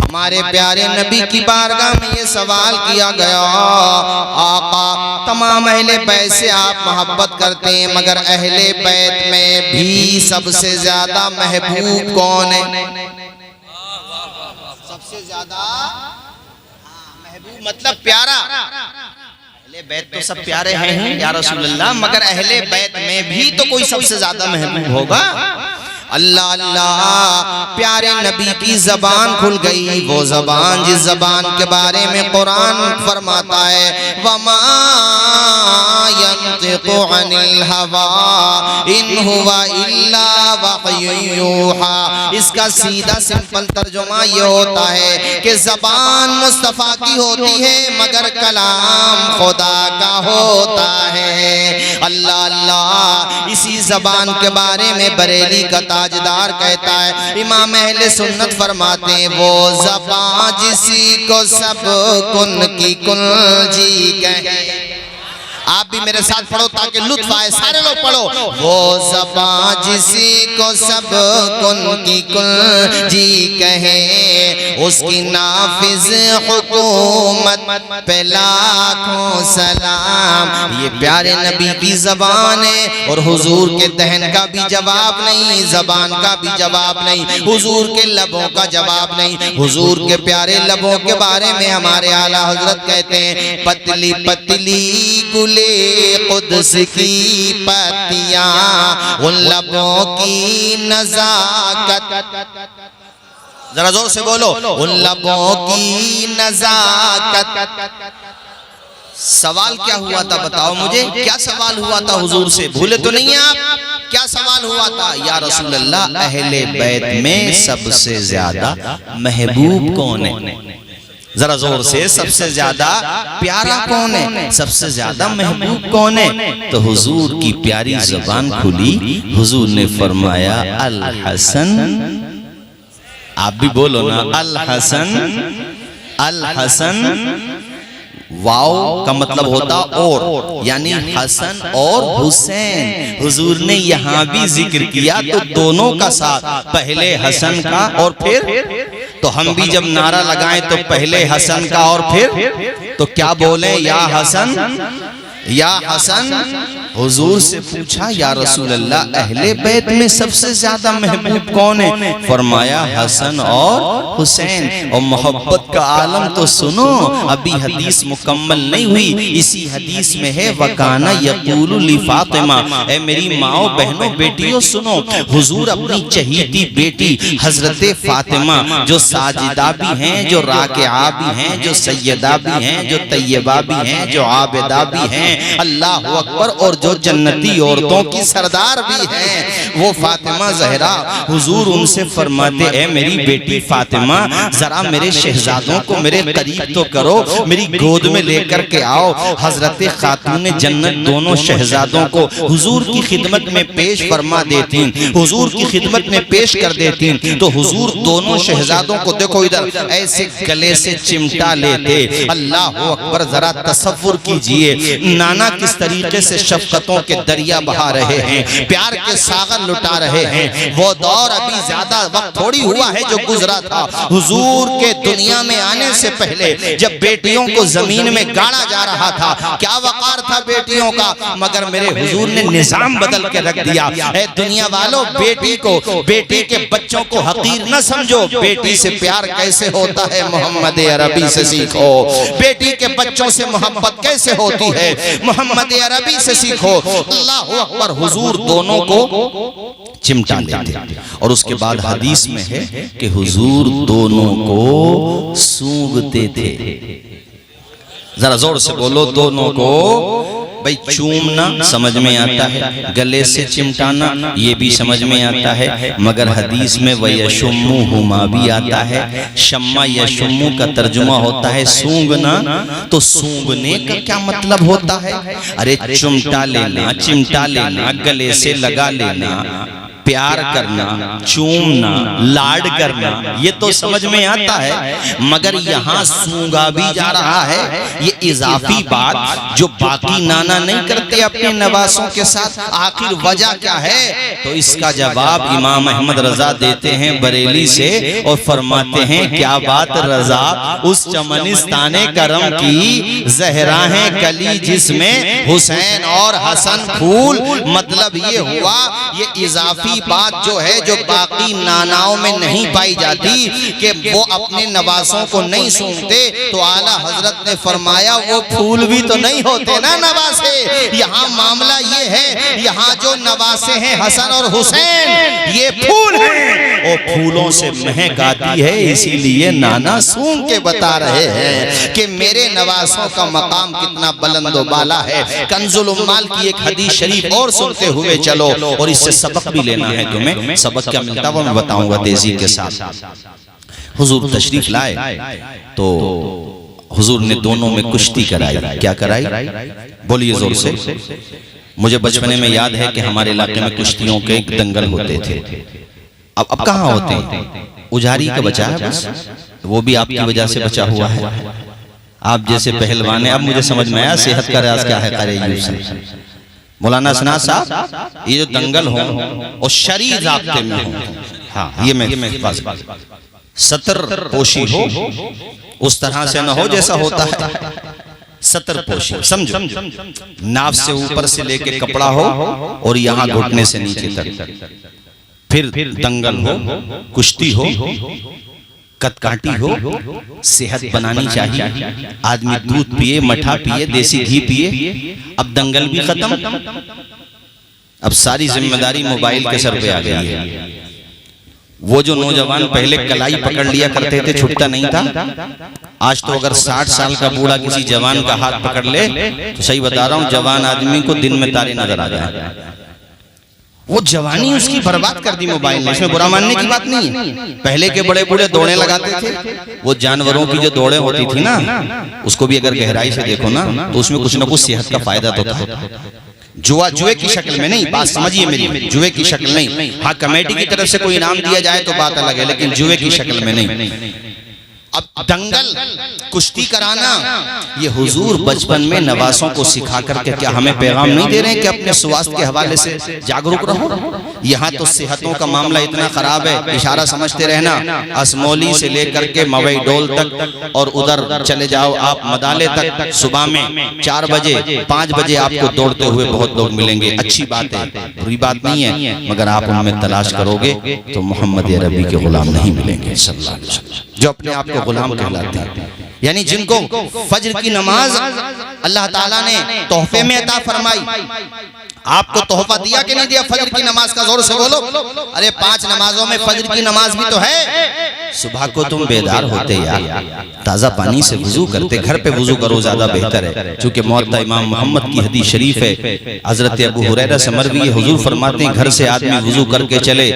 हमारे प्यारे नबी की बारगाह में ये सवाल किया गया, आका तमाम अहले बैत से आप मोहब्बत करते हैं, मगर अहले बैत में भी सबसे ज्यादा महबूब कौन है? सबसे ज्यादा महबूब मतलब प्यारा। अहले बैत तो सब प्यारे हैं या रसूल अल्लाह, मगर अहले बैत में भी तो कोई सबसे ज्यादा महबूब होगा। अल्लाह अल्लाह, प्यारे नबी की जबान खुल गई, वो जबान जिस जबान के बारे में कुरान फरमाता है, वमा यंतिकु अनिल हवा इन हुवा इल्ला वह्युन यूहा। इसका सीधा सिंपल तर्जुमा ये होता है कि जबान मुस्तफा की होती है मगर कलाम खुदा का होता है। अल्लाह अल्लाह, इसी जबान के बारे में बरेली का ताजदार कहता है, इमाम अहले सुन्नत फरमाते हैं, वो ज़बान जिसी को सब कुन की कुंजी कहे। आप भी मेरे साथ पढ़ो ताकि लुत्फ आए, सारे लोग पढ़ो। वो ज़बान जिसी को सब कुन की कुंजी कहे, उसकी नाफिज हुकूमत पे लाखों सलाम। ये प्यारे नबी की जबान है और हुजूर के दहन का भी जवाब नहीं, जबान का भी जवाब नहीं, हुजूर के लबों का जवाब नहीं। हुजूर के प्यारे लबों के बारे में हमारे आला हजरत कहते हैं, पतली पतली गुले कुद्स की पत्तियां, उन लबों की नजाकत, जरा जोर से बोलो, उन लबों की नजाकत। सवाल क्या हुआ था बताओ मुझे, क्या सवाल हुआ था हुजूर से? भूले तो नहीं आप? क्या सवाल हुआ था? या रसूल अल्लाह, अहले बैत में सबसे ज्यादा महबूब कौन है? जरा जोर से, सबसे ज्यादा प्यारा कौन है? सबसे ज्यादा महबूब कौन है? तो हुजूर की प्यारी जुबान खुली, हुजूर ने फरमाया अल हसन। आप भी बोलो ना, अल हसन। अल हसन वाव का मतलब होता और, यानी हसन और हुसैन। हुजूर ने यहाँ भी जिक्र किया तो दोनों का साथ, पहले हसन का और फिर, तो हम भी जब नारा लगाएं तो पहले हसन का और फिर, तो क्या बोले? या हसन या हसन। हुजूर से पूछा, या रसूल अल्लाह, अहले बैत में सबसे ज्यादा महबूब कौन है? फरमाया हसन और हुसैन। और मोहब्बत का आलम तो सुनो, अभी हदीस मुकम्मल नहीं हुई। इसी हदीस में है, वकाना यकूलु ली फातिमा, ए मेरी माओ बहनों बेटियों सुनो, हुजूर अपनी चहीती बेटी हजरत फातिमा, जो साजिदा भी हैं, जो राकिआ भी हैं, जो सैयदा भी हैं, जो तैयबा भी हैं, जो आबिदा भी हैं, अल्लाह अकबर, और जो जन्नती औरतों की सरदार भी हैं, वो फातिमा जहरा। हुजूर उनसे फरमाते, ए मेरी बेटी फातिमा, जरा मेरे शहजादों को मेरे करीब तो करो, मेरी गोद में लेकर के आओ। हजरत खातून जन्नत दोनों शहजादों को हुजूर की खिदमत में पेश फरमा देती, हुजूर की खिदमत में पेश कर देती। तो हुजूर दोनों शहजादों को, देखो इधर, ऐसे गले से चिमटा लेते। अल्लाह अकबर, जरा तसव्वुर कीजिए, नाना किस तरीके से शफकतों के दरिया बहा रहे हैं, प्यार के सागर लुटा रहे हैं। वो दौर अभी ज्यादा वक्त थोड़ी हुआ है जो गुजरा था। हुजूर के दुनिया में आने से पहले जब बेटियों को जमीन में गाड़ा जा रहा था, क्या वकार था बेटियों का, मगर मेरे हुजूर ने निजाम बदल के रख दिया। ए दुनिया वालों, बेटी को, बेटी के बच्चों को हकीर न समझो, बेटी से प्यार कैसे होता है मोहम्मद अरबी से सीखो। बेटी के बच्चों से मोहब्बत कैसे होती है मोहम्मद अरबी से सीखो। अल्लाह अकबर। हुजूर दोनों को चिमटा लेते, और उसके बाद हदीस में है कि हुजूर दोनों को सूंघते थे। जरा जोर से बोलो, दोनों को। भाई चूमना समझ में आता है, गले से चिमटाना ये भी समझ में आता है, मगर हदीस में वयशुम्मु हुमा भी आता है। शम्मा यशुम्मु का तर्जुमा होता है सूंघना, तो सूंघने का क्या मतलब होता है? अरे चुमटा लेना, चिमटा लेना, गले से लगा लेना, प्यार करना, चूमना, लाड करना, ये तो समझ में आता है, मगर यहाँ सूंघा भी जा रहा है। ये इजाफी बात जो बाकी नाना नहीं करते अपने नवासों के साथ, आखिर वजह क्या है? तो इसका जवाब इमाम अहमद रजा देते हैं बरेली से और फरमाते हैं, क्या बात रजा, उस चमनिस्ताने करम की जहरा है कली जिसमें हुसैन और हसन फूल। मतलब ये हुआ, ये इजाफी बात जो है, जो बाकी नानाओं में नहीं पाई जाती कि वो अपने नवासों को नहीं सूंघते, तो आला हजरत ने फरमाया वो फूल भी तो नहीं होते ना नवासे। यहाँ मामला ये है, यहाँ जो नवासे हैं हसन और हुसैन, ये फूल हैं और फूलों से महक आती है, इसीलिए नाना सूंघ के बता रहे हैं कि मेरे नवासों का मकाम कितना बुलंद बाला है। कंजुल उम्माल की एक हदीस शरीफ और सुनते हुए चलो, और इससे सबक भी लेना है तुम्हें। सबक क्या मिलता वो मैं बताऊंगा तेजी के साथ। हुजूर तशरीफ लाए तो हुजूर ने दोनों में कुश्ती कराई। क्या कराई? बोलिए जोर से। मुझे बचपने में याद है कि हमारे इलाके में कुश्तियों के दंगल होते थे। अब कहाँ होते हैं? उजारी का बचा है बस, वो भी आपकी वजह से बचा हुआ है। आप जैसे पहलवान है। अब मुझे समझ में आया सेहत का राज क्या है। करे मौलाना सनात साहब, ये जो दंगल हो और शरीय ज़ाब्ते में हो, हाँ ये मैं सतर पोशी हो, उस तरह से न हो जैसा होता है सतर पोशी। समझो, नाव से ऊपर से लेके कपड़ा हो और यहाँ घुटने से नीचे तक, फिर दंगल हो, कुश्ती हो, कतकाटी हो, सेहत बनानी चाहिए। आदमी दूध पिए, मठा पिए, देसी घी पिए। अब दंगल भी खत्म, अब सारी जिम्मेदारी मोबाइल के सर पे आ गई है। वो जो नौजवान पहले कलाई पकड़ लिया करते थे, छुटता नहीं था, आज तो अगर 60 साल का बूढ़ा किसी जवान का हाथ पकड़ ले तो सही बता रहा हूँ, जवान आदमी को दिन में तारे नजर आ जाए। वो जवानी उसकी बर्बाद कर दी मोबाइल ने। इसमें बुरा मानने की बात नहीं है। पहले के बड़े बूढ़े दौड़े लगाते थे, वो जानवरों की जो दौड़े होती थी ना, उसको भी अगर गहराई से देखो ना तो उसमें कुछ ना कुछ सेहत का फायदा तो था। जुए की शक्ल में नहीं, बात समझिए मेरी, जुए की शक्ल नहीं। हाँ, कमेटी की तरफ से कोई इनाम दिया जाए तो बात अलग है, लेकिन जुए की शक्ल में नहीं। अब दंगल कुश्ती कराना, ये हुजूर बचपन में नवासों को सिखा करके क्या हमें पैगाम नहीं दे रहे हैं कि अपने स्वास्थ्य के हवाले से जागरूक रहो? यहाँ तो सेहतों का मामला इतना खराब है, इशारा समझते रहना। असमौली से लेकर के मवई डोल तक और उधर चले जाओ आप मदाले तक, सुबह में 4 बजे 5 बजे आपको दौड़ते हुए बहुत लोग मिलेंगे। अच्छी बात है, बुरी बात नहीं है, मगर आप उनमें तलाश करोगे तो मोहम्मद अरबी के गुलाम नहीं मिलेंगे सल्लल्लाहु अलैहि वसल्लम, जो अपने आप को गुलाम कहलाते हैं। यानी जिनको फज्र की नमाज अल्लाह ताला ने तोहफे में अता फरमाई। आपको तोहफा दिया कि नहीं दिया फज्र की नमाज का? जोर से बोलो। अरे 5 नमाजों में फज्र की नमाज भी तो है। सुबह को तुम बेदार होते यार, ताज़ा पानी से वुजू करते, घर पे वुजू करो ज्यादा बेहतर है, क्योंकि मुअत्ता इमाम मोहम्मद की हदीस शरीफ है। हजरत अबू हुरैरा से मरवी है, हुजूर फरमाते हैं घर से आदमी वुजू करके चले,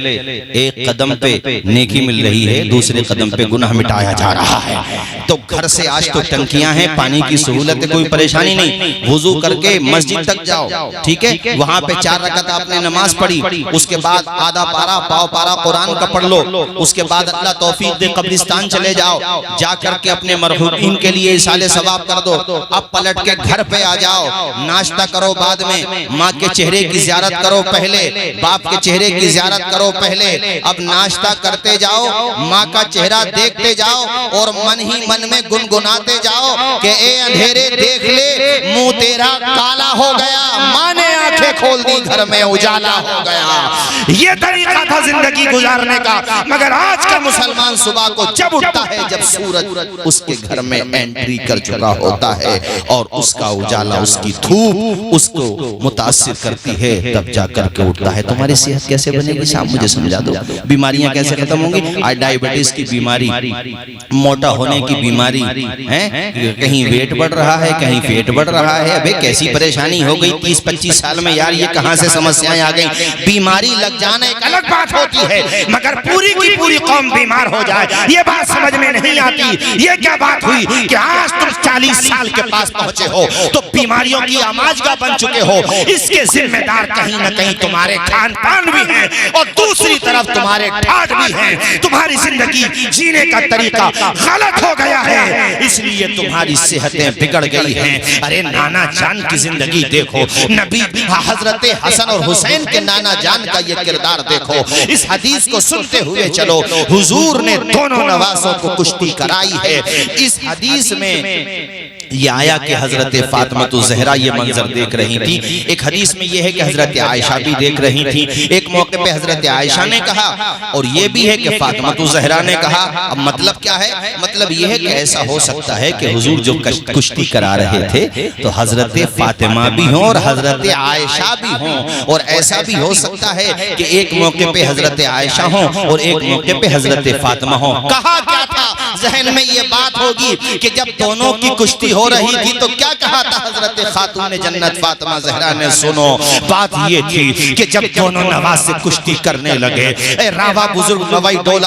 एक कदम पे नेकी मिल रही है, दूसरे कदम पे गुनाह मिटाया जा रहा है। तो घर से आज तो टंकियां हैं, पानी की सहूलत है, कोई परेशानी नहीं। वुजू करके मस्जिद तक जाओ, ठीक है, वहां पे 4 रकात आपने नमाज पढ़ी, उसके बाद आधा पारा पाव पारा कुरान का पढ़ लो, उसके बाद अल्लाह तौफीक दे कब्रिस्तान चले जाओ, जा करके अपने मरहूमीन के लिए इसाले सवाब कर दो। अब पलट के घर पे आ जाओ, नाश्ता करो बाद में, माँ के चेहरे की ज़ियारत करो पहले, बाप के चेहरे की ज़ियारत करो पहले। अब नाश्ता करते जाओ, माँ का चेहरा देखते जाओ और मन ही मन में गुनगुनाते जाओ कि ए अंधेरे देख ले, मुंह तेरा काला हो गया, माँ ने आंखें खोल दी, घर में उजाला हो गया। ये तरीका था जिंदगी गुजारने का। मगर आज का मुसलमान सुबह को जब उठता है, जब सूरज उसके घर में एंट्री कर चुका होता है और उसका उजाला, उसकी धूप उसको मुतासिर करती है, तब जाकर के उठता है। तुम्हारी सेहत कैसे बनेगी साहब, मुझे समझा दो। बीमारियां कैसे खत्म होंगी? आज डायबिटीज की बीमारी, मोटा होने की बीमारी है, कहीं वेट बढ़ रहा है, कहीं पेट बढ़ रहा है। अबे कैसी परेशानी हो गई 30-25 साल में यार, ये कहां से समस्याएं आ गई? बीमारी लग जाना एक अलग बात होती है, मगर पूरी की पूरी कौम बीमार हो जाए, ये बात समझ में नहीं आती। ये क्या बात हुई कि आज तुम 40 साल के पास पहुंचे हो तो बीमारियों की आमाजगा बन चुके हो। इसके जिम्मेदार कहीं ना कहीं तुम्हारे खान पान भी हैं और दूसरी तरफ तुम्हारे ठाठ भी हैं। तुम्हारी जिंदगी जीने का तरीका गलत हो गया है, इसलिए तुम्हारी सेहतें बिगड़ गई हैं। अरे नाना जान की जिंदगी देखो, नबी हजरत हसन और हुसैन के नाना जान का ये किरदार देखो। इस हदीस को सुनते हुए चलो, हुजूर ने दोनों नवासों को कुश्ती कराई है। इस हदीस में ये आया कि हजरत फातिमा ज़हरा ये मंजर देख रही थी। एक हदीस में ये है कि हजरत आयशा भी देख रही थी। एक मौके पे हजरत आयशा ने कहा और ये भी है कि फातिमा ज़हरा ने कहा। अब मतलब क्या है? मतलब ये है कि ऐसा हो सकता है कि हुजूर जो कुश्ती करा रहे थे तो हजरत फातिमा भी हों और हजरत आयशा भी हों, और ऐसा भी हो सकता है कि एक मौके पे हजरत आयशा हों और एक मौके पे हजरत फातिमा हों। कहा क्या था जहन में ये बात होगी कि जब दोनों की कुश्ती हो रही थी तो क्या कहा था हजरत खातून जन्नत फातिमा ज़हरा ने? सुनो, बात ये थी कि जब दोनों नवाज से कुश्ती करने लगे, ए रावा बुजुर्ग नवाई डोल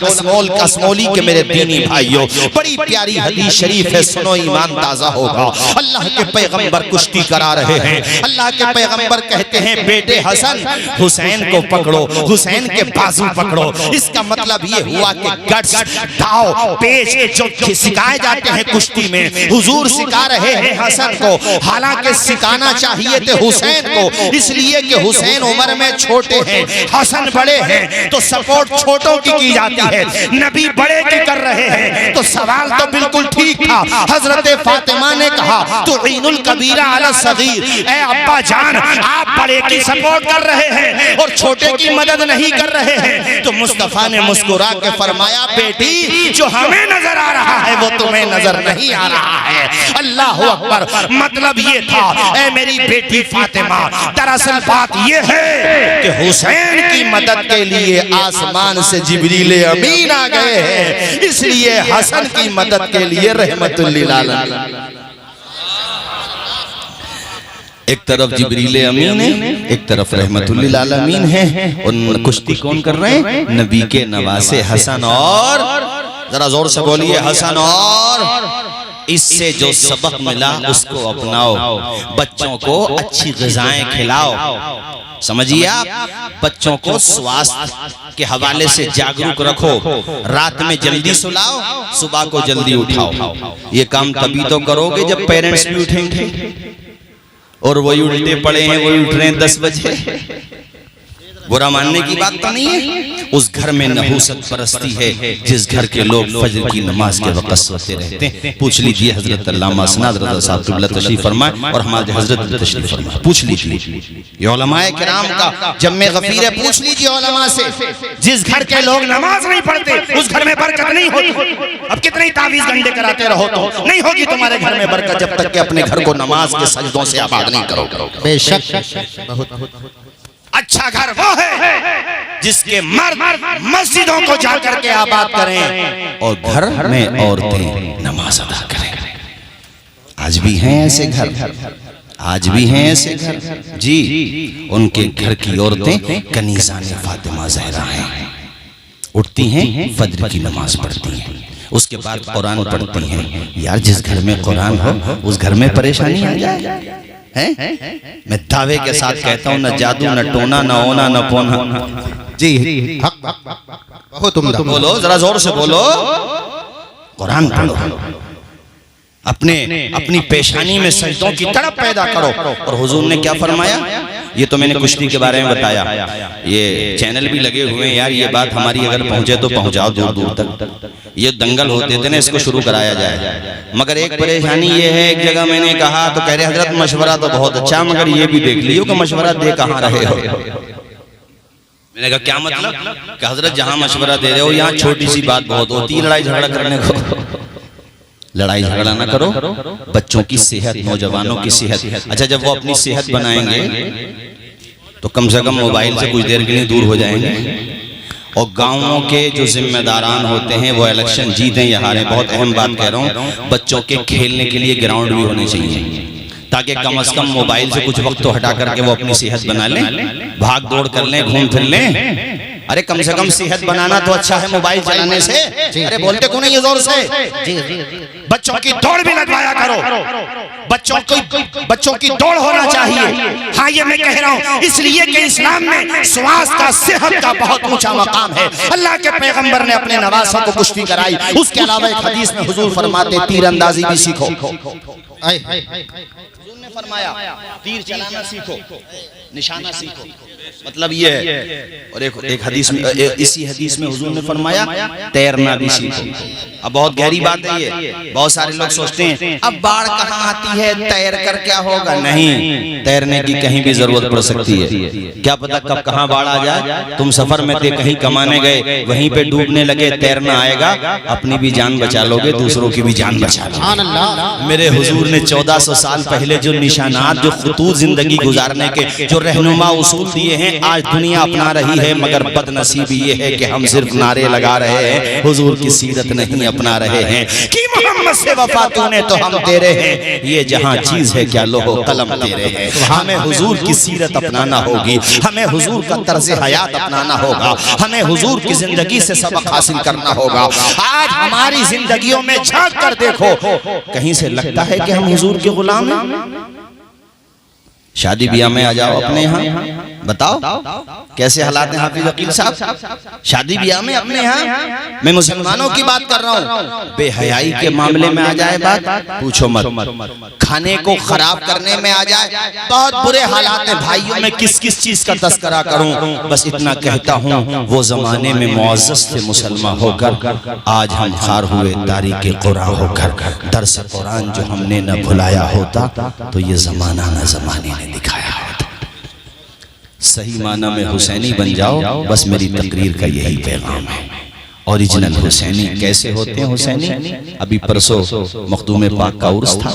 असमौली के मेरे दीनी भाइयों, बड़ी प्यारी हदीस शरीफ है, सुनो ईमान ताजा होगा। अल्लाह के पैगंबर कुश्ती करा रहे हैं। अल्लाह के पैगंबर कहते हैं बेटे हसन हुसैन को पकड़ो, हुसैन के बाजू पकड़ो। इसका मतलब ये हुआ कि गट्स, दाव, पेच जो सिखाए जाते हैं कुश्ती में, हुजूर सिखा रहे हैं हसन को। हालांकि सिखाना चाहिए थे हुसैन को, इसलिए कि हुसैन उम्र में छोटे हैं, हसन बड़े हैं, तो सपोर्ट छोटों की जाती है। नबी बड़े की कर रहे हैं तो सवाल तो बिल्कुल ठीक था। हजरत फातिमा ने कहा तो ईनुल कबीरा अला सगीर, ए अब्बा जान आप बड़े की सपोर्ट कर रहे हैं और छोटे की मदद नहीं कर रहे हैं। तो मुस्तफा ने मुस्कुरा के फरमाया बेटी जो हमें नजर आ रहा है वो तुम्हें नजर नहीं आ रहा है। अल्लाह अकबर। मतलब ये था ए मेरी बेटी फातिमा, दरअसल बात ये है कि हुसैन की मदद के लिए आसमान से जिब्रील अमीन आ गए हैं, इसलिए हसन की मदद के लिए रहमतुल लिल आलमीन। एक तरफ जिब्रील अमीन है, एक तरफ रहमतुल लिल आलमीन है। और कुश्ती कौन कर रहे हैं? नबी के नवासे हसन और, जरा जोर से बोलिए, हसन और। इससे जो सबक मिला उसको अपनाओ, बच्चों को अच्छी ग़िज़ाएं खिलाओ। समझिए आप, बच्चों को स्वास्थ्य के हवाले से जागरूक रखो। रात में जल्दी सुलाओ, सुबह को जल्दी उठाओ। ये काम तभी तो करोगे जब पेरेंट्स भी उठेंगे, और वही उल्टे पड़े हैं, वही उठ रहे हैं 10 बजे। बुरा मानने की बात तो नहीं है। उस घर में नहूसत परस्ती है जिस घर के लोग फजर की नमाज के वक्त सोते रहते हैं। पूछ लीजिए हजरत अल्लामा सनाद रज़ा साहब क़िबला तशरीफ फरमाए और हमारे हजरत तशरीफ फरमाए, पूछ लीजिए ये उलमाए किराम का जम्मे गफीर है। पूछ लीजिए उलमा से, जिस घर के लोग नमाज नहीं पढ़ते उस घर में बरकत नहीं होती। अब कितने तावीज़ गंडे कराते रहो तो नहीं होगी तुम्हारे घर में बरकत जब तक कि अपने घर को नमाज के सजदों से आबाद नहीं करो। बेशक अच्छा घर वो है जिसके मर्द मस्जिदों को जाकर के आबाद करें और घर में औरतें नमाज अदा करें। आज भी हैं ऐसे घर, आज भी हैं ऐसे घर जी। उनके घर की औरतें कनीज़ाने फातिमा ज़हरा हैं, उठती हैं, फजर की नमाज पढ़ती हैं, उसके बाद कुरान पढ़ती हैं। यार जिस घर में कुरान हो उस घर में परेशानी आ जाए हैं? मैं दावे के साथ कहता हूँ, न जादू, न टोना, न ओना, न पोना। जी हक तुम बोलो, जरा जोर से बोलो, कुरान पढ़ो, अपनी पेशानी में सजदों की तड़प पैदा करो। और हुजूर ने क्या फरमाया? ये तो मैंने कुश्ती के बारे में बताया, ये चैनल भी लगे हुए हैं यार। ये बात हमारी अगर पहुंचे तो पहुंचाओ दूर दूर तक। ये दंगल होते थे ना, इसको शुरू कराया जाए। मगर एक परेशानी ये है, एक जगह मैंने कहा तो कह रहे हजरत मशवरा तो बहुत अच्छा, मगर ये भी देख लियो कि मशवरा दे कहाँ रहे हो। मैंने कहा क्या मतलब? कि हजरत जहाँ मशवरा दे रहे हो यहाँ छोटी सी बात बहुत होती है, लड़ाई झगड़ा करने को। लड़ाई झगड़ा ना करो, बच्चों की सेहत, नौजवानों की सेहत। अच्छा जब वो अपनी सेहत बनाएंगे तो कम से कम मोबाइल से कुछ देर के लिए दूर हो जाएंगे। और गांवों के जो जिम्मेदारान होते हैं वो इलेक्शन जीतें या हारें, बहुत अहम बात कह रहा हूँ, बच्चों के खेलने के लिए ग्राउंड भी होने चाहिए ताकि कम से कम मोबाइल से कुछ वक्त तो हटा करके वो अपनी सेहत बना लें, भाग दौड़ कर लें, घूम फिर लें। अरे कम से कम सेहत बनाना तो अच्छा है मोबाइल चलाने से। अरे बोलते क्यों नहीं ये जोर से? बच्चों की दौड़ भी लगवाया करो, बच्चों की दौड़ होना चाहिए। हाँ ये मैं कह रहा हूँ इसलिए कि इस्लाम में स्वास्थ्य का, सेहत का बहुत ऊंचा मकाम है। अल्लाह के पैगंबर ने अपने नवासों को कुश्ती कराई। उसके अलावा एक हदीस में हुजूर फरमाते तीरंदाजी भी सीखो। फरमाया तीर चलाना सीखो, निशाना सीखो, मतलब ये है। और एक हदीस में, इसी हदीस में हुजूर ने फरमाया तैरना भी सीखो। अब बहुत गहरी बात है ये। बहुत सारे लोग सोचते हैं अब बाढ़ कहाँ आती है, तैर कर क्या होगा? नहीं, तैरने की कहीं भी जरूरत पड़ सकती है। क्या पता कब कहाँ बाढ़ आ जाए। तुम सफर में थे, कहीं कमाने गए, वहीं पे डूबने लगे, तैरना आएगा, अपनी भी जान बचा लोगे, दूसरों की भी जान बचा लोगे। मेरे हुजूर ने 1400 साल पहले जो निशानात, जो खुतूत जिंदगी गुजारने के जो रहनुमा उसूल दिए हैं, आज दुनिया अपना रही है। मगर बदनसीबी ये है कि हम सिर्फ नारे लगा रहे हैं, हुजूर की सीरत नहीं अपना रहे हैं कि मोहम्मद से वफा तूने तो हम तेरे हैं। ये जहां चीज है क्या लोहो कलम तेरे हैं। हमें हुजूर की सीरत अपनाना होगी, हमें हुजूर का तर्ज हयात अपनाना होगा, हमें हुजूर की जिंदगी से सबक हासिल करना होगा। आज हमारी जिंदगियों में झांक कर देखो, कहीं से लगता है कि हम हुजूर के गुलाम हैं। शादी ब्याह में आ जाओ अपने यहाँ, बताओ कैसे हालात हैं हाफिज वकील साहब। शादी ब्याह में अपने यहाँ, मैं मुसलमानों की बात कर रहा हूँ, बेहयाई के मामले में आ जाए बात, पूछो मत। खाने को खराब करने में आ जाए, बहुत बुरे हालात हैं। भाइयों में किस किस चीज का तस्करा करूं, बस इतना कहता हूँ, वो जमाने में मुअज़्ज़ज़ थे मुसलमान होकर, आज हम खार हुए तारीक़ कुरान होकर। दर्स कुरान जो हमने न भुलाया होता तो ये जमाना न जमाने ने दिखाया होता। सही माना में हुसैनी बन जाओ, बस मेरी तकरीर का यही पैगाम है। ओरिजिनल हुसैनी कैसे होते हैं? हुसैनी अभी परसों मखदूम पाक का उर्स था,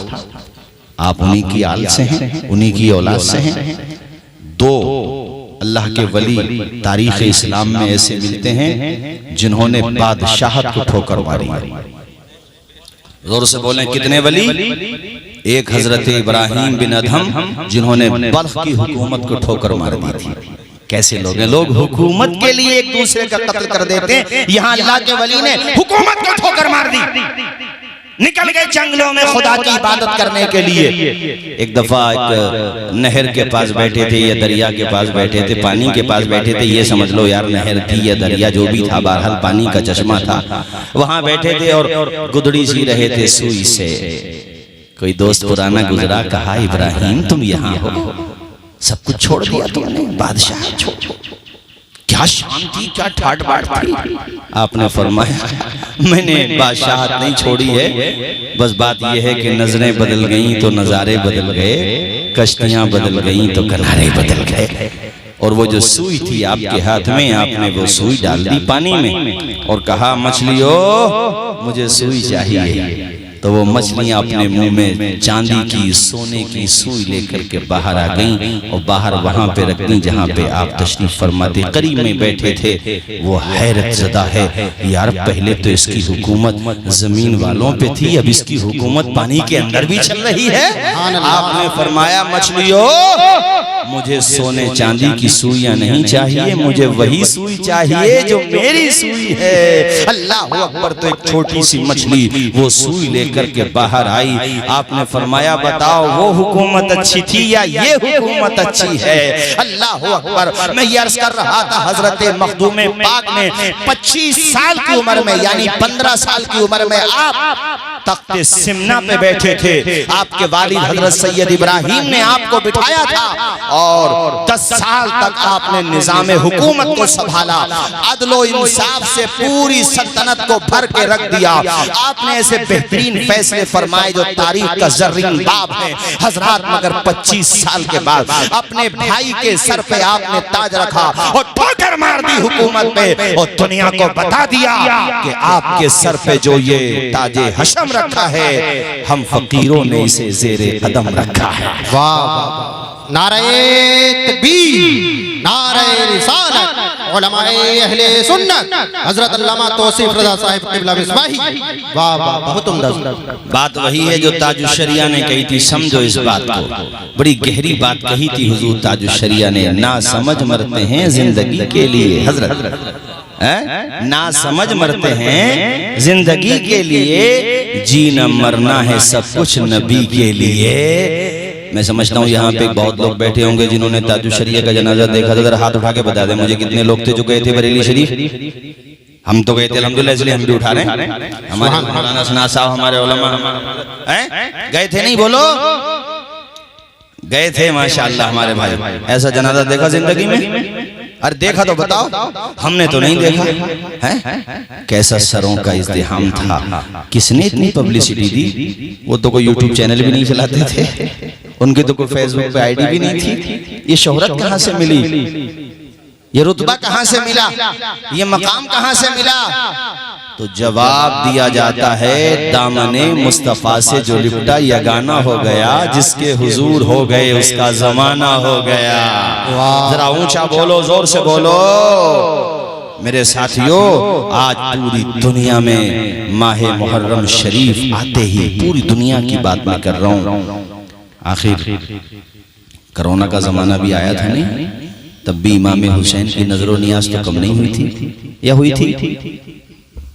आप उन्हीं की आल से हैं, उन्हीं की औलाद से हैं। दो अल्लाह के वली तारीख़ इस्लाम में ऐसे मिलते हैं जिन्होंने बादशाहत को ठोकर मारी। जोर से बोलें कितने वली? एक हजरत इब्राहिम बिन अदहम जिन्होंने बल्ख की हुकूमत को ठोकर मार दी थी। कैसे लोग हैं, लोग हुकूमत के लिए एक दूसरे का कत्ल कर देते हैं, यहाँ अल्लाह के वली ने हुकूमत को ठोकर मार दी। निकल गए जंगलों में खुदा की इबादत करने के लिए। एक दफा एक नहर के पास बैठे थे या दरिया के पास बैठे थे, पानी के पास बैठे थे, ये समझ लो यार नहर थी या दरिया जो भी था, बहरहाल पानी का चश्मा था। वहां बैठे थे और गुदड़ी सी रहे थे सुई से। कोई दोस्त पुराना गुजरा, कहा इब्राहिम तुम यहाँ हो, सब कुछ छोड़ दिया तुमने, बादशाह छोड़, क्या शांति क्या ठाट बाट थी। आपने फरमाया मैंने बादशाहत नहीं छोड़ी है, बस बात यह है कि नजरें बदल गई तो नजारे बदल गए, कश्तियां बदल गई तो किनारे बदल गए। और वो जो सुई थी आपके हाथ में, आपने वो सुई डाल दी पानी में और कहा मछलियों मुझे सुई चाहिए। तो वो मछलियां अपने मुंह में चांदी की सोने की सुई लेकर के बाहर आ गईं और बाहर वहां पे रख दी जहां पे आप तशरीफ फरमाते करीब में बैठे थे। वो हैरत ज़दा है, यार पहले तो इसकी हुकूमत जमीन वालों पे थी, अब इसकी हुकूमत पानी के अंदर भी चल रही है। आपने फरमाया मछलियों मुझे सोने चांदी की सुइयां नहीं चाहिए, मुझे वही सुई चाहिए जो मेरी सुई है। अल्लाह अकबर। तो एक छोटी सी मछली वो सुई लेकर के बाहर आई। आपने फरमाया बताओ वो हुकूमत अच्छी थी या ये हुकूमत अच्छी है? अल्लाह अकबर। मैं ये अर्ज कर रहा था हजरत मखदूम पाक ने 25 साल की उम्र में यानी 15 साल की उम्र में आप तख्ते सिमना पे बैठे थे। आपके वालिद हजरत सैयद इब्राहिम ने आपको बिठाया था और 10 साल तक आपने निजाम हुकूमत को संभाला, अदलो इंसाफ से पूरी सल्तनत को भर के रख दिया। आपने ऐसे बेहतरीन फैसले फरमाए जो तारीख का जर्रीन बाब है हजरात। मगर 25 साल के बाद अपने भाई के सर पे आपने ताज रखा और ठोकर मार दी हुकूमत पे और दुनिया को बता दिया कि आपके सर पे जो ये ताजे हशम रखा है हम फकीरों ने इसे जेरे कदम रखा है। वाह, नारे तकबीर। नारे रिसालत, उलमाए अहले सुन्नत, हजरत अल्लामा तौसीफ रज़ा साहिब क़िबला मिसबाही। वाह वाह, बहुत उम्दा। बात वही है जो ताजुश्शरिया ने कही थी, समझो इस बात को, बड़ी गहरी बात कही थी हुजूर ताजुश्शरिया ने, ना समझ मरते हैं जिंदगी के लिए, हजरत ना समझ मरते हैं जिंदगी के लिए, जीना मरना है सब कुछ नबी के लिए। मैं समझता हूँ यहाँ पे बहुत लोग बैठे होंगे जिन्होंने ताजुश्शरिया का जनाजा देखा था। जरा हाथ उठा के बता दें मुझे कितने लोग थे जो गए थे बरेली शरीफ। हम तो गए थे अल्हम्दुलिल्लाह, इसलिए हम भी उठा रहे हैं। हमारे मौलाना सना साहब, हमारे उलमा गए थे, नहीं बोलो, गए थे माशाअल्लाह हमारे भाई। ऐसा जनाजा देखा जिंदगी में? अरे देखा तो बताओ, हमने तो नहीं देखा है। कैसा सरों का इज़्दिहाम था, किसने इतनी पब्लिसिटी दी? वो तो कोई यूट्यूब चैनल भी नहीं चलाते थे, उनकी तो कोई फेसबुक पे आईडी भी नहीं थी। ये शोहरत कहाँ से मिली, ये रुतबा कहाँ से मिला, ये मकाम कहाँ से मिला? तो जवाब दिया जाता है, दामने मुस्तफा से जो लिपटा यगाना हो गया, जिसके हुजूर हो गए उसका जमाना हो गया। जरा ऊंचा बोलो, जोर से बोलो मेरे साथियों। आज पूरी दुनिया में माह मुहर्रम शरीफ आते ही पूरी दुनिया की बात मैं कर रहा हूँ। आखिर कोरोना का जमाना भी आया था नहीं, तब भी इमाम हुसैन की नजरो नियाज तो कम नहीं हुई थी, या हुई थी?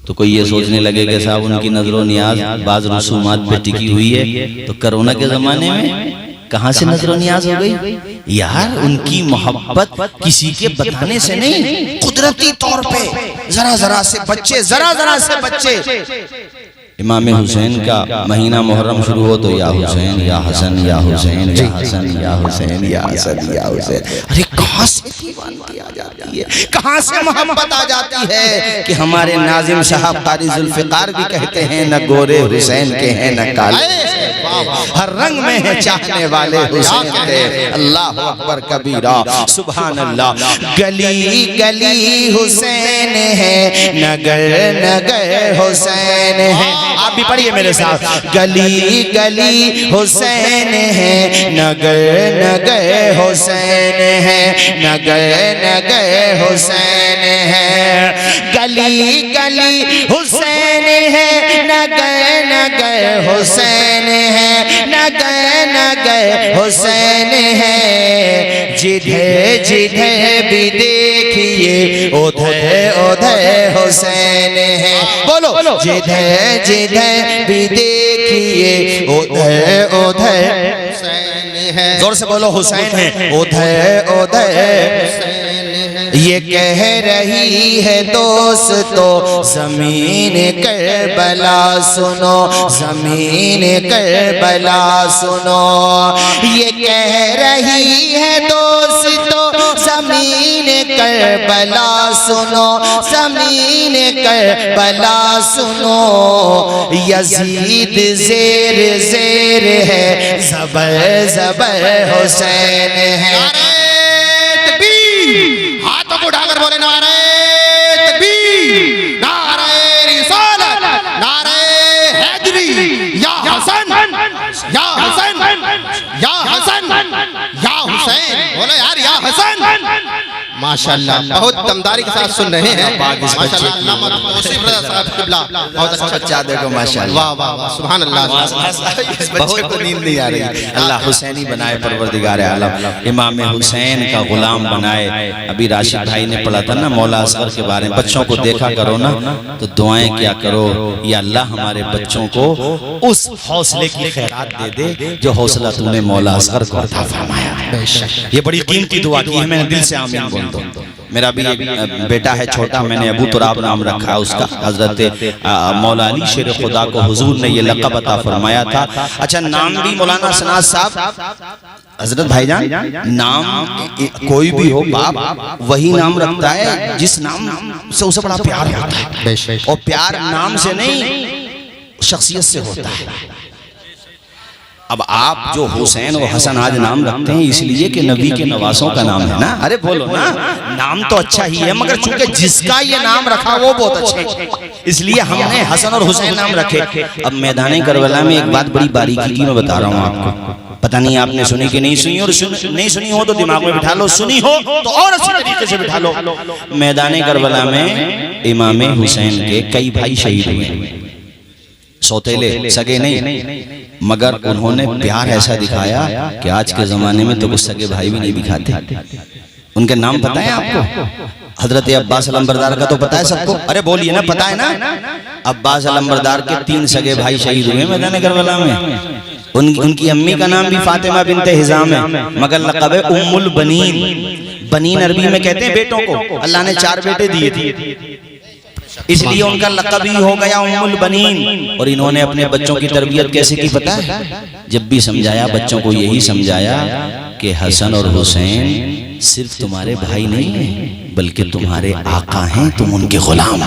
तो कोई ये सोचने लगे कि साहब उनकी नजरो नियाज बाज रसूमात पे टिकी हुई है, तो कोरोना के जमाने में कहां से नजरो नियाज हो गई? यार उनकी मोहब्बत किसी के बताने से नहीं, कुदरती तौर पे जरा जरा से बच्चे, जरा जरा से बच्चे। इमाम हुसैन का महीना मुहर्रम शुरू हो तो या हुसैन या हसन या हुसैन या हसन या हुसैन या हसन या हुसैन। अरे कहां से दीवानगी आ जाती है, कहां से मोहब्बत आ जाती है कि हमारे नाजिम साहब कारी जुल्फिकार भी कहते हैं, न गोरे हुसैन के हैं न काले, हर रंग में है चाहने वाले हुसैन के। अल्लाह अकबर कबीरा, सुभान अल्लाह। गली गली हुसैन है, नगर नगर हुसैन है। आप भी पढ़िए मेरे साथ, गली गली हुसैन है, नगर नगर हुसैन है, नगर नगर हुसैन है। गली गली हुसैन है, नगर नगर हुसैन है, नगर नगर हुसैन है। जिधर जिधर भी देखिए उधर उधर हुसैन है। बोलो, जिधर जिधर भी देखिए उधर उधर हुसैन है। जोर से बोलो, हुसैन है, उधर उधर हुसैन है। ये कह रही है दोस्तों जमीन करबला सुनो, जमीन करबला सुनो। ये कह रही है दोस्तों जमीन करबला सुनो, जमीन करबला सुनो। यजीद ज़ेर ज़ेर है, ज़बर ज़बर हुसैन है। हाथों को उठाकर बोले नारे तकबीर, नारे रिसालत, नारे हैदरी, या हसन या हसन या हसन या हुसैन। बोलो यार या हसन। माशाअल्लाह, बहुत दमदारी के साथ सुन रहे हैं। माशाअल्लाह, अल्लामा तौसीफ रज़ा साहब क़िबला बहुत अच्छा देखो माशाअल्लाह। वाह वाह वाह, सुभान अल्लाह। बहुत को नींद नहीं आ रही। अल्लाह हुसैनी बनाए परवरदिगार आलम, इमाम हुसैन का गुलाम बनाए। अभी राशिद भाई ने पढ़ा था ना मौला असगर के बारे में। बच्चों को देखा करो ना तो दुआएं क्या करो, या अल्लाह हमारे बच्चों को उस हौसले की खैरात दे दे जो हौसला तूने मौला असगर को अता फरमाया। ये बड़ी कीमती दुआ की है, मैंने दिल से आमीन बोल दो। मेरा भी एक बेटा है छोटा, मैंने अबू तुराब नाम रखा है उसका। हजरत मौला अली शेर खुदा को हुजूर ने ये लक़ब अता फरमाया था। अच्छा, नाम भी मौलाना सनाज साहब, हजरत भाईजान, नाम कोई भी हो बाप वही नाम रखता है जिस नाम से उसे बड़ा प्यार होता है, और प्यार नाम से नहीं शख्सियत से होता है। अब आप जो हुसैन और हसन आज नाम रखते हैं इसलिए कि नबी के नवासों का नाम है ना। अरे बोलो ना, नाम तो अच्छा ही है, मगर चूंकि जिसका ये नाम रखा वो बहुत अच्छे, इसलिए हमने हसन और हुसैन नाम रखे। अब मैदान करबला में एक बात बड़ी बारीकी की मैं बता रहा हूँ आपको। पता नहीं आपने सुनी कि नहीं सुनी, और नहीं सुनी हो तो दिमाग में बिठा लो, सुनी हो तो और अच्छी तरीके से बिठा लो। मैदान करबला में इमाम हुसैन के कई भाई शहीद हुए, सौतेले सगे नहीं, मगर उन्होंने प्यार ऐसा दिखाया कि आज के जमाने में तो कुछ सगे भाई भी नहीं दिखाते। उनके नाम पता है आपको? हजरत अब्बास अलंबरदार का तो पता है सबको, अरे बोलिए ना, पता है ना? अब्बास अलंबरदार के 3 सगे भाई शहीद हुए मैदान करबला में। उनकी अम्मी का नाम भी फातिमा बिनते हिजाम है, मगर लक़ब है उम्मुल बनीन। बनीन अरबी में कहते हैं बेटों को, अल्लाह ने 4 बेटे दिए थे, इसलिए उनका लक़ब ही हो गया उम्मुल बनीन। और इन्होंने अपने बच्चों की तरबियत कैसे की पता है? जब भी समझाया बच्चों को यही समझाया कि हसन और हुसैन सिर्फ तुम्हारे भाई नहीं हैं, बल्कि तुम्हारे आका हैं, तुम उनके गुलाम।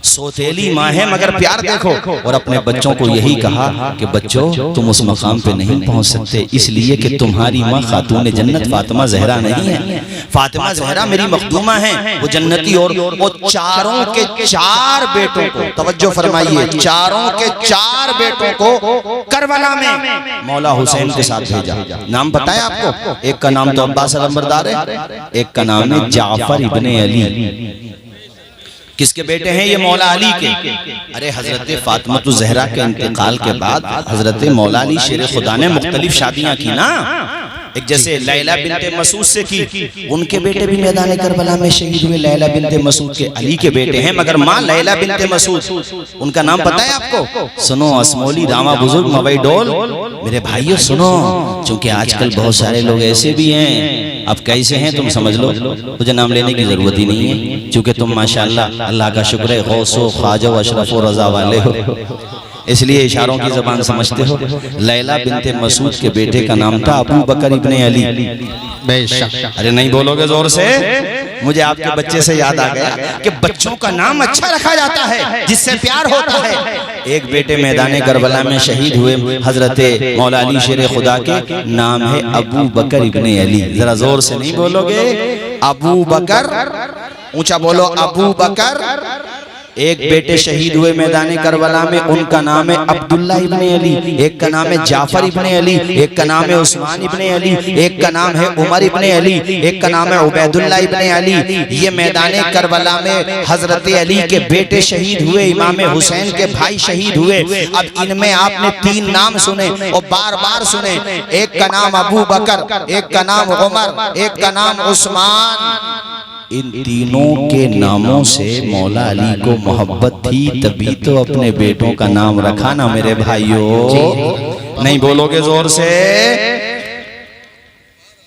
सौतेली माँ है मगर प्यार देखो। और अपने बच्चों को यही कहा कि बच्चों तुम उस मकाम पे नहीं पहुंच सकते, इसलिए कि तुम्हारी माँ खातून जन्नत फातिमा जहरा नहीं है। फातिमा जहरा मेरी मखदूमा है, वो जन्नती। और वो चारों के 4 बेटों को, तवज्जो फरमाइए, चारों के 4 बेटों को करबला में मौला हुसैन के साथ भेजा। नाम पता है आपको? एक का नाम तो अब्बास अलंबरदार है, एक का नाम है जाफर इब्ने अली। किसके बेटे हैं ये? मौला अली के। अरे हजरत फातिमा ज़हरा के इंतकाल के बाद हजरत मौला अली शेर खुदा ने मुख्तलिफ शादियां की ना। एक जैसे लैला बिनते मसूद से की, उनके बेटे भी मैदान करबला में शहीद हुए। लैला बिनते मसूद के अली के बेटे हैं, मगर माँ लैला बिनते मसूद, उनका नाम पता है आपको? सुनो, असमोली रामा बुजुर्ग मवई डोल, मेरे भाइयों सुनो, क्योंकि आजकल बहुत सारे लोग ऐसे भी हैं। अब कैसे हैं तुम समझ लो, मुझे नाम लेने की जरूरत ही नहीं है, क्योंकि तुम माशाअल्लाह अल्लाह का शुक्र है गौसो ख्वाजो अशरफो रजा वाले हो, इसलिए इशारों की जबान समझते हो। लैला बिनते मसूद के बेटे का नाम था अबू बकर इब्ने अली। अरे नहीं बोलोगे जोर से? मुझे आपके बच्चे से याद आ गया कि बच्चों का नाम अच्छा रखा जाता है जिससे प्यार होता है। एक बेटे मैदान करबला में शहीद हुए हजरत मौला अली शेर खुदा के, नाम है अबू बकर इब्ने अली। जरा जोर से नहीं बोलोगे? अबू बकर, ऊंचा बोलो, अबू बकर। एक बेटे शहीद हुए मैदान करबला में, उनका नाम है अब्दुल्ला इब्ने अली, एक का नाम है जाफर इब्ने अली, एक का नाम है उस्मान इब्ने अली, एक का नाम है उमर इब्ने अली, एक का नाम है उबैदुल्ला इब्ने अली। ये मैदान करबला में हजरत अली के बेटे शहीद हुए, इमाम हुसैन के भाई शहीद हुए। अब इनमें आपने 3 नाम सुने और बार बार सुने। एक का नाम अबू बकर, एक का नाम उमर, एक का नाम उस्मान। इन तीनों के नामों से मौला अली को मोहब्बत थी, तभी तो अपने बेटों का नाम रखा ना मेरे भाइयों। नहीं बोलोगे जोर से?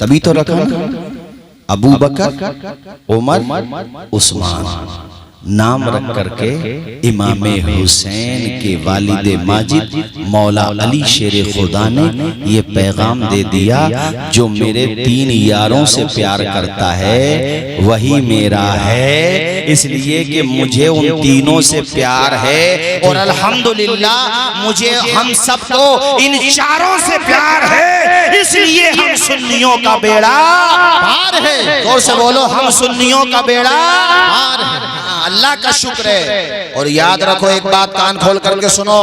तभी तो रखा ना। अबू बकर, उमर, उस्मान नाम रख करके इमाम हुसैन के वालिद माजिद मौला अली शेर खुदा ने ये पैगाम दे दिया, जो मेरे 3 यारों से प्यार करता है वही मेरा है, इसलिए कि मुझे उन तीनों से प्यार है। और अल्हम्दुलिल्लाह मुझे हम सबको इन 4 से प्यार है, इसलिए हम सुन्नियों का बेड़ा पार है। जोर से बोलो, हम सुन्नियों का बेड़ा पार है। अल्लाह का शुक्र है। और याद रखो एक बात, कान खोल करके सुनो,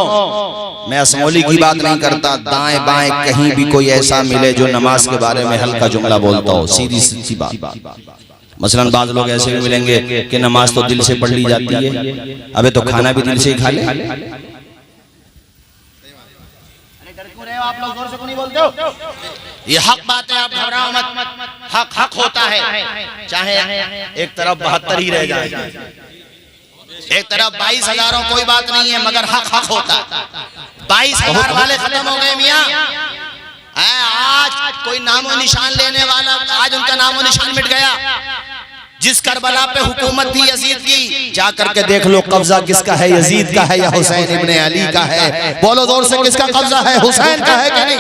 मैं असमौली की बात नहीं करता। दाएं बाएं कहीं भी कोई ऐसा मिले जो नमाज के बारे में हल्का जुमला बोलता हो, सीधी सीधी बात। मसलन बाज लोग ऐसे भी मिलेंगे कि नमाज तो दिल से पढ़ ली जाती है, अबे तो खाना भी दिल से ही खा ले। आप लोग जोर से क्यों नहीं बोलते हो? ये हक बात है, आप घबराओ मत। हक हक होता है, चाहे एक तरफ 72 ही रह जाए, एक तरफ 22,000 कोई बात नहीं है, मगर हक हक होता है। 22,000 वाले खत्म हो गए मियाँ। आज कोई नामो निशान लेने वाला, आज उनका नामो निशान मिट गया। जिस करबला पे हुकूमत थी यजीद की, जा करके देख लो कब्जा किसका है, यजीद का है या हुसैन इब्ने अली का है? बोलो जोर से, किसका कब्जा है? हुसैन का है कि नहीं?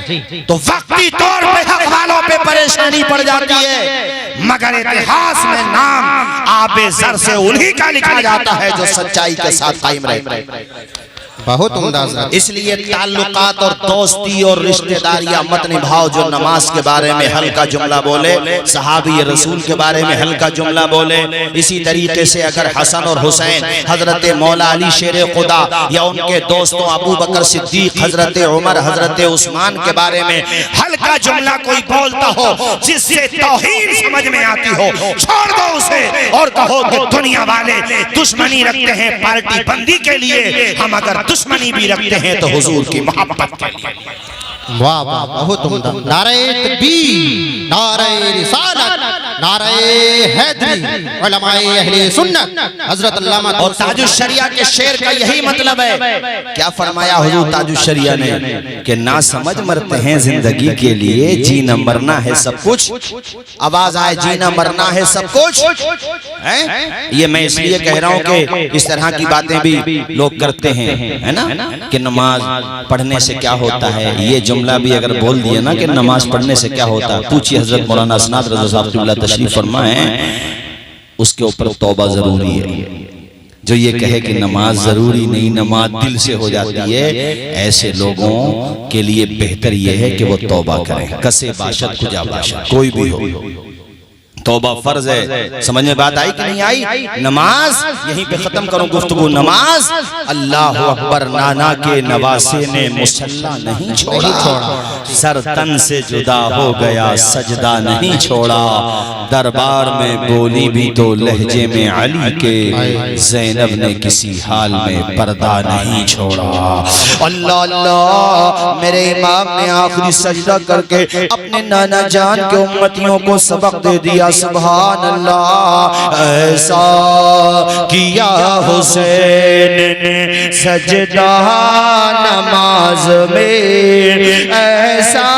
जी। तो वक्ती तौर पे हक वालों पे परेशानी पड़ जाती है, मगर इतिहास में नाम आबे ज़र से उन्हीं का लिखा जाता है जो सच्चाई के साथ कायम रहे। बहुत उम्दा हज़रत। इसलिए ताल्लुकात और दोस्ती और रिश्तेदारियां मत निभाओ। जो नमाज के बारे में हल्का जुमला बोले, सहाबी रसूल के बारे में हल्का जुमला बोले, इसी तरीके से अगर हसन और हुसैन, हजरत मौला अली शेर खुदा या उनके दोस्तों अबू बकर सिद्दीक, हजरत उमर, हजरत उस्मान के बारे में हल्का जुमला कोई बोलता हो जिससे तौहीन समझ में आती हो, छोड़ दो उसे और कहो कि दुनिया वाले दुश्मनी रखते हैं पार्टी बंदी के लिए, हम अगर दुश्मनी भी रखते हैं तो हुजूर की मोहब्बत के लिए। वाह वाह, बहुत उम्दा। नारे तकबीर, नारे रिसालत, नारे हैदरी, उलमाए अहले सुन्नत हजरत अल्लामा और ताजुश शरिया के शेर का यही मतलब है। क्या फरमाया हुजूर ताजुश शरिया ने कि ना समझ मरते हैं जिंदगी के लिए, जीना मरना है सब कुछ। आवाज आए, जीना मरना है सब कुछ है? ये मैं इसलिए कह रहा हूँ कि इस तरह की बातें भी लोग करते हैं, है ना, कि नमाज पढ़ने से क्या होता है। ये जुमला भी अगर बोल दिया ना कि नमाज पढ़ने से क्या होता है, पूछिए हजरत मौलाना असनाद रज़ा साहब क़िबला तशरीफ फरमा है, उसके ऊपर तौबा जरूरी है। जो ये कहे कि नमाज जरूरी नहीं, नमाज दिल से हो जाती है, ऐसे लोगों के लिए बेहतर ये है कि वो तौबा करें। कसे बाशत खुजा बाशत, कोई भी हो, तौबा फर्ज है। समझ में बात आई कि नहीं आई? नमाज, यहीं पे खत्म करूं गुफ्तगू। नमाज, अल्लाह अकबर नाना के नवासे ने मुसल्ला नहीं छोड़ा, सर तन से जुदा हो गया सजदा नहीं छोड़ा, दरबार में बोली भी तो लहजे में अली के, ज़ैनब ने किसी हाल में पर्दा नहीं छोड़ा। अल्लाह अल्लाह, मेरे इमाम ने आखिरी सजदा करके अपने नाना जान के उम्मतियों को सबक दे दिया। सुभान अल्लाह, ऐसा किया हुसैन ने सजदा नमाज में, ऐसा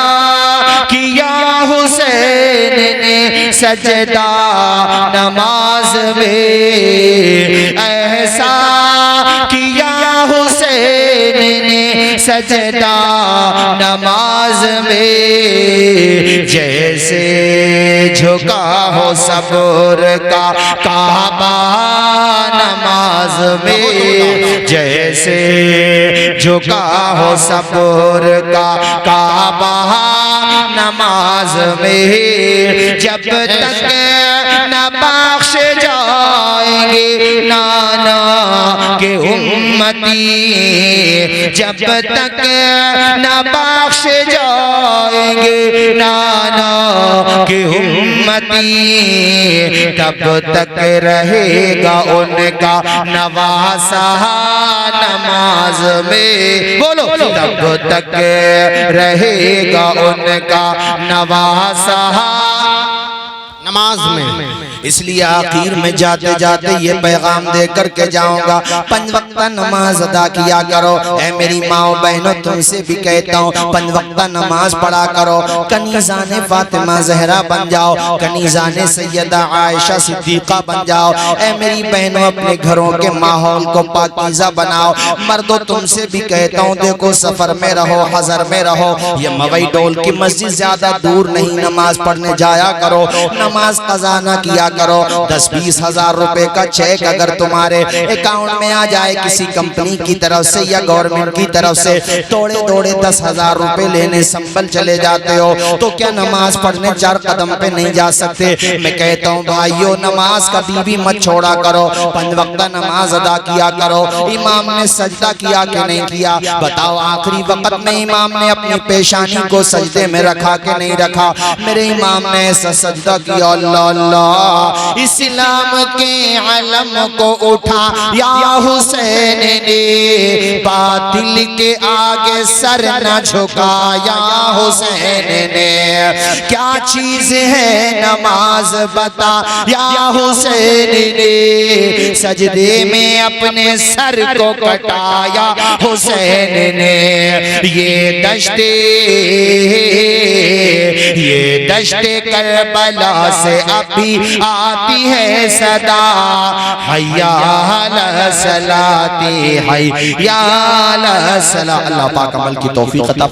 किया हुसैन ने सजदा नमाज में, ऐसा किया हुसैन ने सजदा नमाज में, जैसे झुका हो सब्र का काबा नमाज में, जैसे झुका हो सब्र का काबा नमाज में, जब तक न बख्श जाएंगे नाना के उम्मती, जब तक न बख्श जाएंगे नाना के उम्मती, तब तक रहेगा उनका नवासा नमाज में। बोलो, तब तक रहेगा उनका नवासा नमाज में। इसलिए आखिर में जाते जाते ये पैगाम दे करके जाऊंगा, 5 वक्त नमाज अदा किया करो। ऐ मेरी माओ बहनों, तुमसे भी कहता हूँ 5 वक्त नमाज पढ़ा करो। कनीज़ाने फातिमा जहरा बन जाओ, कनीज़ाने सैयदा आयशा सिद्दीक़ा बन जाओ। ऐ मेरी बहनों, अपने घरों के माहौल को पाकीज़ा बनाओ। मर्दों, तुमसे भी कहता हूँ, देखो सफर में रहो, हज़र में रहो, ये मवई डोल की मस्जिद ज्यादा दूर नहीं, नमाज पढ़ने जाया करो। नमाज कज़ा ना किया करो। 10-20 हजार रुपए का चेक अगर तुम्हारे अकाउंट में आ जाए किसी कंपनी की तरफ से या गवर्नमेंट की तरफ से, तोड़े तोड़े 10,000 रुपए लेने संभल चले जाते हो, तो क्या नमाज पढ़ने 4 कदम पे नहीं जा सकते? मैं कहता हूँ भाइयों, नमाज कभी भी मत छोड़ा करो। 5 वक्त नमाज अदा किया करो। इमाम ने सजदा किया कि नहीं किया? बताओ, आखिरी वक्त में इमाम ने अपनी पेशानी को सजदे में रखा कि नहीं रखा? मेरे इमाम ने ऐसा सजदा किया, अल्लाह अल्लाह, इस्लाम के अलम को उठा या हुसैन ने, बातिल के आगे सर न झुकाया हुसैन ने। क्या चीज है नमाज बता या हुसैन ने, सजदे में अपने सर को कटाया हुसैन ने। ये दश्ते करबला से अभी आती है सदा, हय्या अला सलाती, हय्या अला सला। अल्लाह पाक अमल की तौफीक अता